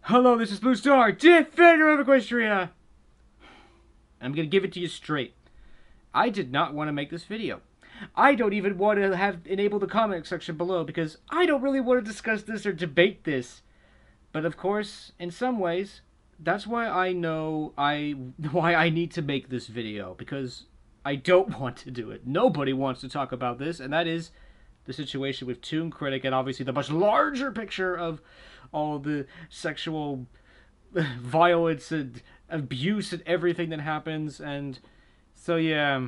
Hello, this is BlueStar, Defender of Equestria! I'm gonna give it to you straight. I did not want to make this video. I don't even want to have enabled the comment section below because I don't really want to discuss this or debate this. But of course, in some ways, that's why I know why I need to make this video, because I don't want to do it. Nobody wants to talk about this, and that is the situation with ToonKritic and obviously the much larger picture of all the sexual violence and abuse and everything that happens. And so yeah,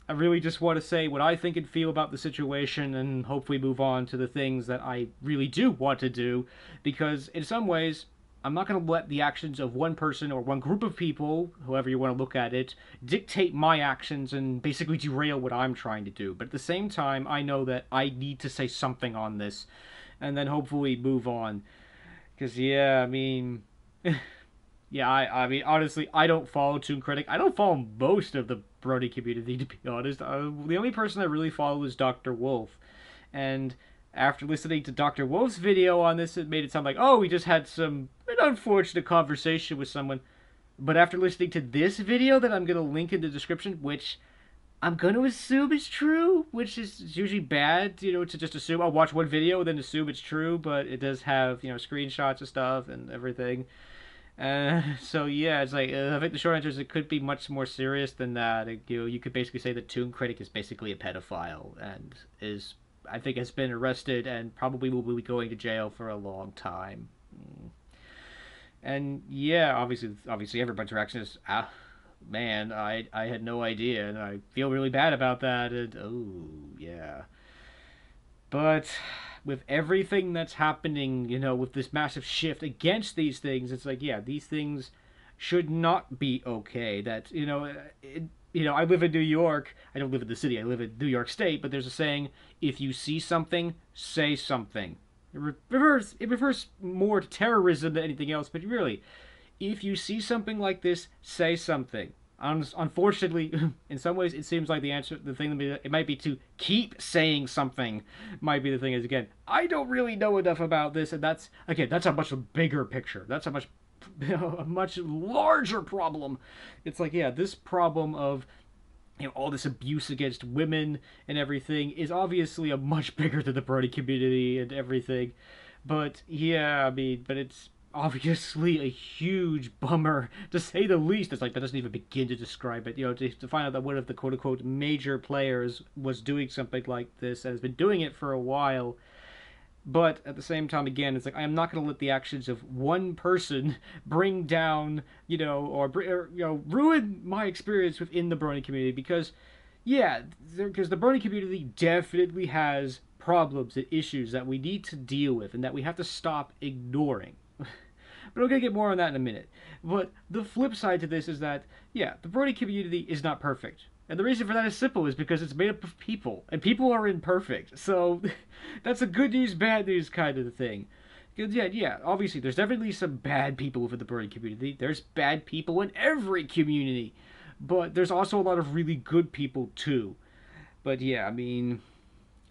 I really just want to say what I think and feel about the situation, and hopefully move on to the things that I really do want to do, because in some ways I'm not going to let the actions of one person or one group of people, however you want to look at it, dictate my actions and basically derail what I'm trying to do. But at the same time, I know that I need to say something on this, and then hopefully move on. Because, yeah, I mean... yeah, I mean, honestly, I don't follow ToonKritic. I don't follow most of the Brony community, to be honest. The only person I really follow is Dr. Wolf. And after listening to Dr. Wolf's video on this, it made it sound like, oh, we just had an unfortunate conversation with someone. But after listening to this video that I'm going to link in the description, which I'm going to assume is true, which is usually bad, you know, to just assume I'll watch one video and then assume it's true, but it does have, you know, screenshots of stuff and everything. So yeah, it's like, I think the short answer is it could be much more serious than that. You could basically say that ToonKritic is basically a pedophile and is, I think, has been arrested and probably will be going to jail for a long time. And yeah, obviously everybody's reaction is, man, I had no idea, and I feel really bad about that, and oh, yeah. But with everything that's happening, you know, with this massive shift against these things, it's like, yeah, these things should not be okay. That, you know, I live in New York. I don't live in the city. I live in New York State. But there's a saying: if you see something, say something. It refers more to terrorism than anything else. But really, if you see something like this, say something. Unfortunately, in some ways, it seems like the thing, it might be to keep saying something, might be the thing. Is, again, I don't really know enough about this, and that's a much bigger picture. That's a much larger problem. It's like, yeah, this problem of, you know, all this abuse against women and everything is obviously a much bigger than the Brony community and everything. But yeah, I mean, but it's obviously a huge bummer, to say the least. It's like, that doesn't even begin to describe it. You know, to find out that one of the quote-unquote major players was doing something like this and has been doing it for a while. But at the same time, again, it's like, I am not going to let the actions of one person bring down, you know, or you know, ruin my experience within the Brony community. Because, yeah, because the Brony community definitely has problems and issues that we need to deal with and that we have to stop ignoring. But I'm going to get more on that in a minute. But the flip side to this is that, yeah, the Brony community is not perfect. And the reason for that is simple, is because it's made up of people. And people are imperfect. So that's a good news, bad news kind of thing. Because, yeah, obviously, there's definitely some bad people within the Brony community. There's bad people in every community. But there's also a lot of really good people, too. But, yeah, I mean,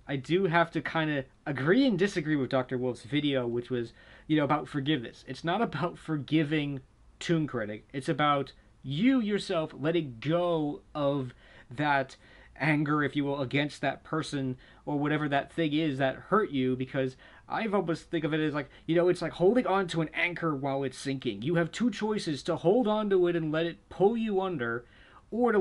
I do have to kind of agree and disagree with Dr. Wolf's video, which was, you know, about forgiveness. It's not about forgiving ToonKritic. It's about you yourself letting go of that anger, if you will, against that person or whatever that thing is that hurt you. Because I've almost think of it as like, you know, it's like holding on to an anchor while it's sinking. You have two choices: to hold on to it and let it pull you under, or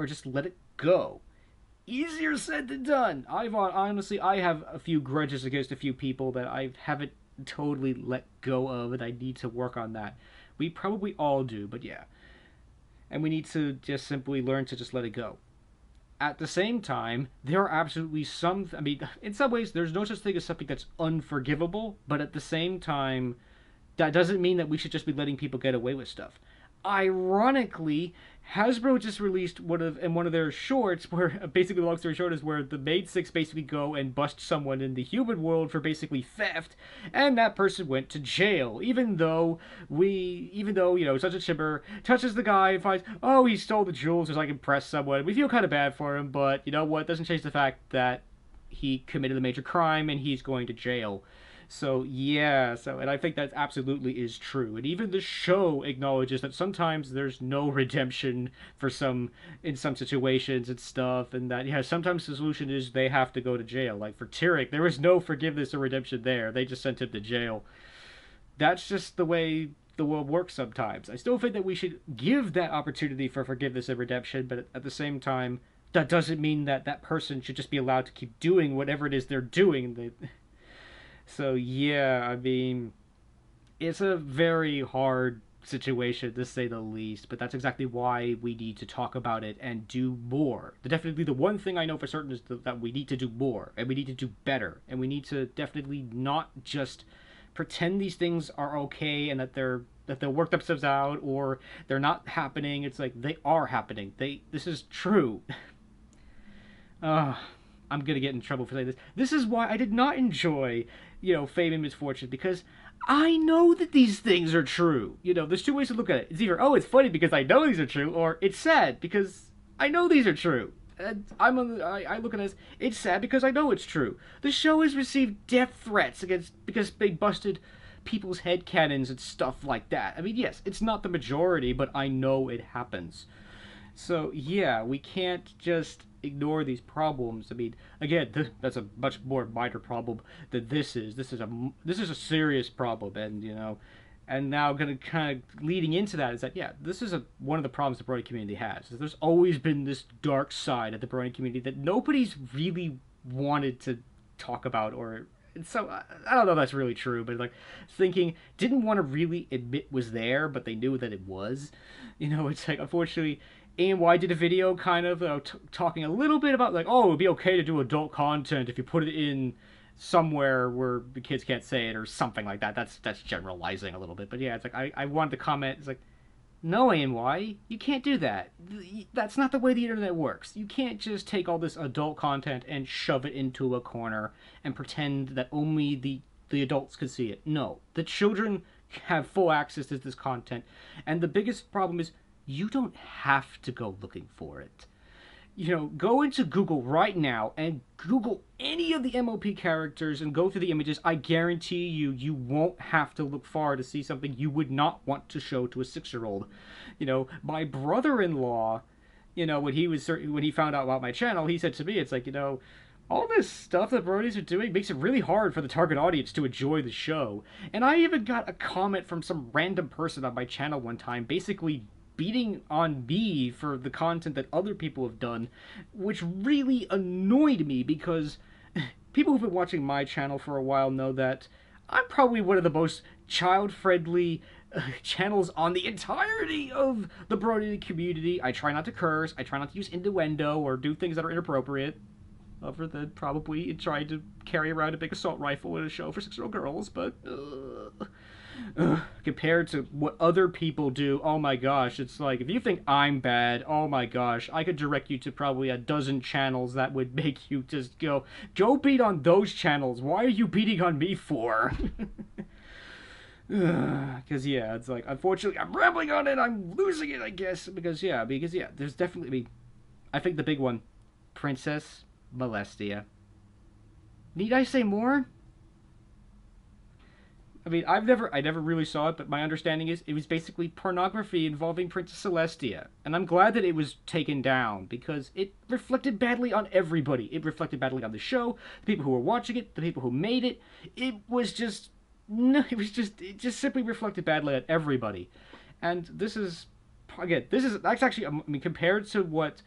just let it go. Easier said than done. Honestly, I have a few grudges against a few people that I haven't totally let go of, and I need to work on that. We probably all do, but yeah. And we need to just simply learn to just let it go. At the same time, there are absolutely some, I mean, in some ways, there's no such thing as something that's unforgivable, but at the same time, that doesn't mean that we should just be letting people get away with stuff. Ironically, Hasbro just released one of their shorts, where basically, the long story short, is where the Maid Six basically go and bust someone in the human world for basically theft, and that person went to jail. Even though you know, such a chipper touches the guy and finds, oh, he stole the jewels, or like impressed someone. We feel kind of bad for him, but you know what? Doesn't change the fact that he committed a major crime and he's going to jail. So yeah, and I think that absolutely is true. And even the show acknowledges that sometimes there's no redemption for some in some situations and stuff, and that yeah, sometimes the solution is they have to go to jail. Like for Tyrek, there was no forgiveness or redemption there. They just sent him to jail. That's just the way the world works sometimes. I still think that we should give that opportunity for forgiveness and redemption, but at the same time, that doesn't mean that that person should just be allowed to keep doing whatever it is they're doing. So yeah, I mean, it's a very hard situation to say the least, but that's exactly why we need to talk about it and do more. Definitely the one thing I know for certain is that we need to do more and we need to do better and we need to definitely not just pretend these things are okay and that they'll work themselves out or they're not happening. It's like they are happening. This is true. Uh, I'm gonna get in trouble for saying this. This is why I did not enjoy, Fame and Misfortune, because I know that these things are true. There's two ways to look at it. It's either, oh, it's funny because I know these are true, or it's sad because I know these are true. And I look at it as, it's sad because I know it's true. The show has received death threats because they busted people's head cannons and stuff like that. I mean, yes, it's not the majority, but I know it happens. So yeah, we can't just ignore these problems. I mean, again, that's a much more minor problem than this is. This is a serious problem, and and now gonna kind of leading into that is that yeah, this is one of the problems the Brony community has. There's always been this dark side of the Brony community that nobody's really wanted to talk about or. And so I don't know if that's really true, but like thinking didn't want to really admit was there, but they knew that it was. It's like unfortunately AMY did a video kind of talking a little bit about like, oh, it would be okay to do adult content if you put it in somewhere where the kids can't say it or something like that. That's generalizing a little bit, but yeah, it's like I wanted to comment. It's like, no, AMY, you can't do that. That's not the way the internet works. You can't just take all this adult content and shove it into a corner and pretend that only the adults can see it. No, the children have full access to this content, and the biggest problem is you don't have to go looking for it. Go into Google right now and Google any of the MOP characters and go through the images. I guarantee you won't have to look far to see something you would not want to show to a 6-year-old. My brother-in-law, when he found out about my channel, he said to me, it's like, all this stuff that Bronies are doing makes it really hard for the target audience to enjoy the show. And I even got a comment from some random person on my channel one time, basically beating on me for the content that other people have done, which really annoyed me because people who've been watching my channel for a while know that I'm probably one of the most child-friendly channels on the entirety of the Brony community. I try not to curse, I try not to use innuendo or do things that are inappropriate, other than probably trying to carry around a big assault rifle in a show for 6-year-old girls, but compared to what other people do, oh my gosh, it's like, if you think I'm bad, oh my gosh, I could direct you to probably a dozen channels that would make you just go beat on those channels. Why are you beating on me for? Because yeah, it's like, unfortunately, I'm rambling on it, I'm losing it, I guess, because yeah, there's definitely, I think the big one, Princess Molestia. Need I say more? I mean, I never really saw it, but my understanding is it was basically pornography involving Princess Celestia. And I'm glad that it was taken down, because it reflected badly on everybody. It reflected badly on the show, the people who were watching it, the people who made it. It just simply reflected badly on everybody. And that's actually, I mean, compared to what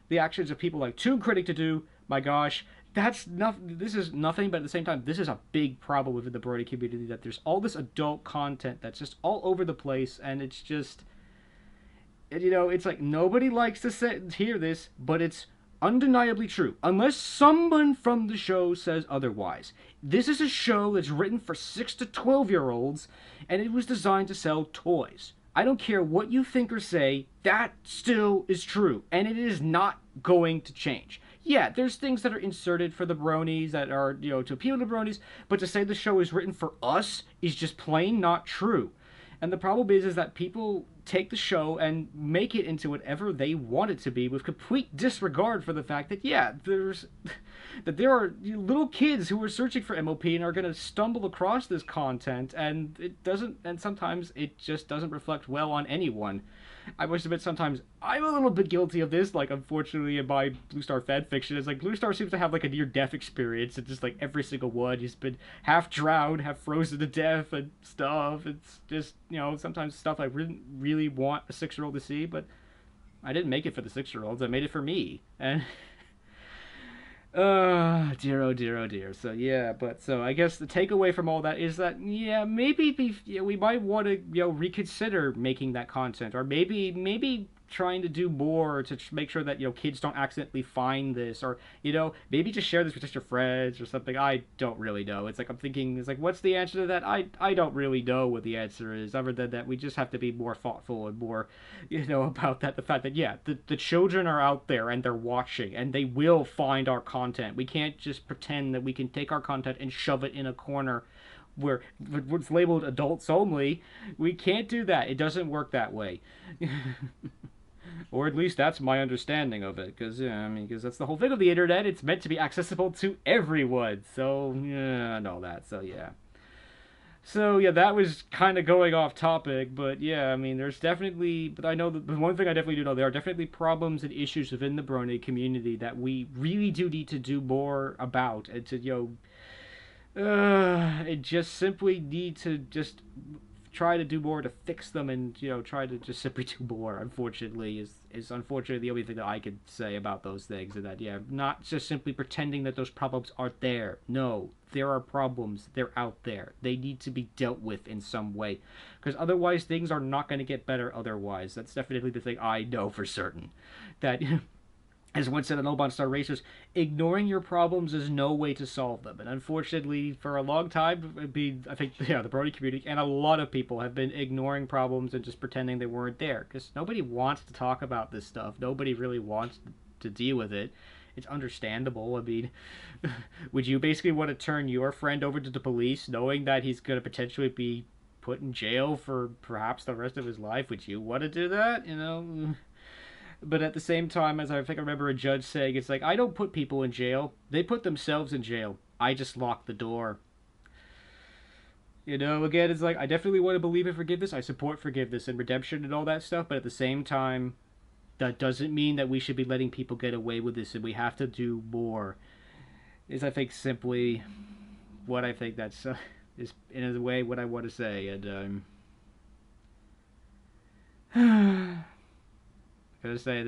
the actions of people like ToonKritic to do, my gosh, this is nothing, but at the same time, this is a big problem within the Brony community, that there's all this adult content that's just all over the place, and it's just, it's like, nobody likes to hear this, but it's undeniably true, unless someone from the show says otherwise. This is a show that's written for 6 to 12-year-olds, and it was designed to sell toys. I don't care what you think or say, that still is true, and it is not going to change. Yeah, there's things that are inserted for the Bronies that are, to appeal to Bronies, but to say the show is written for us is just plain not true. And the problem is that people take the show and make it into whatever they want it to be, with complete disregard for the fact that, yeah, there are little kids who are searching for MOP and are going to stumble across this content, and sometimes it just doesn't reflect well on anyone. I must admit, sometimes I'm a little bit guilty of this. Like, unfortunately, in my BlueStar fan fiction, it's like BlueStar seems to have like a near-death experience. It's just like every single one, he's been half drowned, half frozen to death, and stuff. It's just, sometimes stuff I didn't really want a 6-year-old to see, but I didn't make it for the 6-year-olds. I made it for me, and dear, oh dear, oh dear. So yeah, so I guess the takeaway from all that is that, yeah, maybe we might want to reconsider making that content, or maybe trying to do more to make sure that kids don't accidentally find this, or maybe just share this with just your friends or something. I don't really know. It's like I'm thinking, it's like, what's the answer to that? I don't really know what the answer is, other than that we just have to be more thoughtful and more about that, the fact that, yeah, the children are out there and they're watching and they will find our content. We can't just pretend that we can take our content and shove it in a corner where it's labeled adults only. We can't do that. It doesn't work that way. Or at least that's my understanding of it, because that's the whole thing of the internet. It's meant to be accessible to everyone. So yeah, and all that. So yeah, that was kind of going off topic, but yeah, there's definitely, but I know the one thing I definitely do know, there are definitely problems and issues within the Brony community that we really do need to do more about, and to it just simply need to just try to do more to fix them, and try to just simply do more. Unfortunately, is unfortunately the only thing that I could say about those things. And that, yeah, not just simply pretending that those problems aren't there. No, there are problems. They're out there. They need to be dealt with in some way, because otherwise things are not going to get better. Otherwise, that's definitely the thing I know for certain. That as once said on BlueStar Racers, ignoring your problems is no way to solve them. And unfortunately, for a long time, I think, the Brony community and a lot of people have been ignoring problems and just pretending they weren't there. Because nobody wants to talk about this stuff. Nobody really wants to deal with it. It's understandable. Would you basically want to turn your friend over to the police, knowing that he's going to potentially be put in jail for perhaps the rest of his life? Would you want to do that? But at the same time, as I think I remember a judge saying, it's like, I don't put people in jail. They put themselves in jail. I just lock the door. Again, it's like, I definitely want to believe in forgiveness. I support forgiveness and redemption and all that stuff. But at the same time, that doesn't mean that we should be letting people get away with this, and we have to do more. Is, I think, simply what I think that's, is in a way what I want to say. And, I say,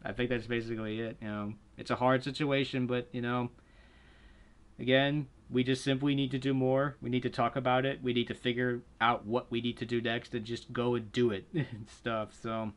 I think that's basically it. It's a hard situation, but again, we just simply need to do more. We need to talk about it. We need to figure out what we need to do next, and just go and do it and stuff. So,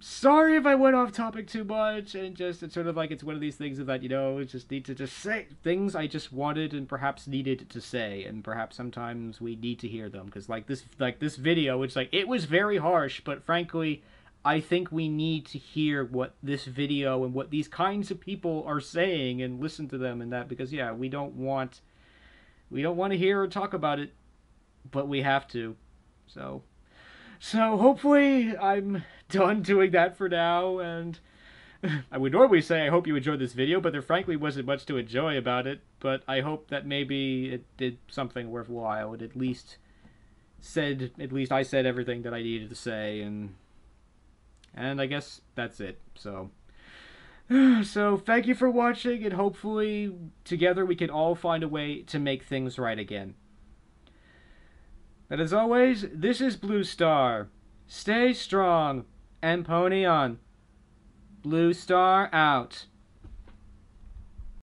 sorry if I went off topic too much, and just, it's sort of like, it's one of these things that, just need to just say things I just wanted and perhaps needed to say, and perhaps sometimes we need to hear them, because like this video, it's like, it was very harsh, but frankly, I think we need to hear what this video and what these kinds of people are saying, and listen to them, and that, because yeah, we don't want to hear or talk about it, but we have to. So hopefully I'm done doing that for now, and I would normally say I hope you enjoyed this video, but there frankly wasn't much to enjoy about it, but I hope that maybe it did something worthwhile. It at least I said everything that I needed to say, and I guess that's it. So thank you for watching, and hopefully together we can all find a way to make things right again. And as always, this is BlueStar. Stay strong and pony on. BlueStar out.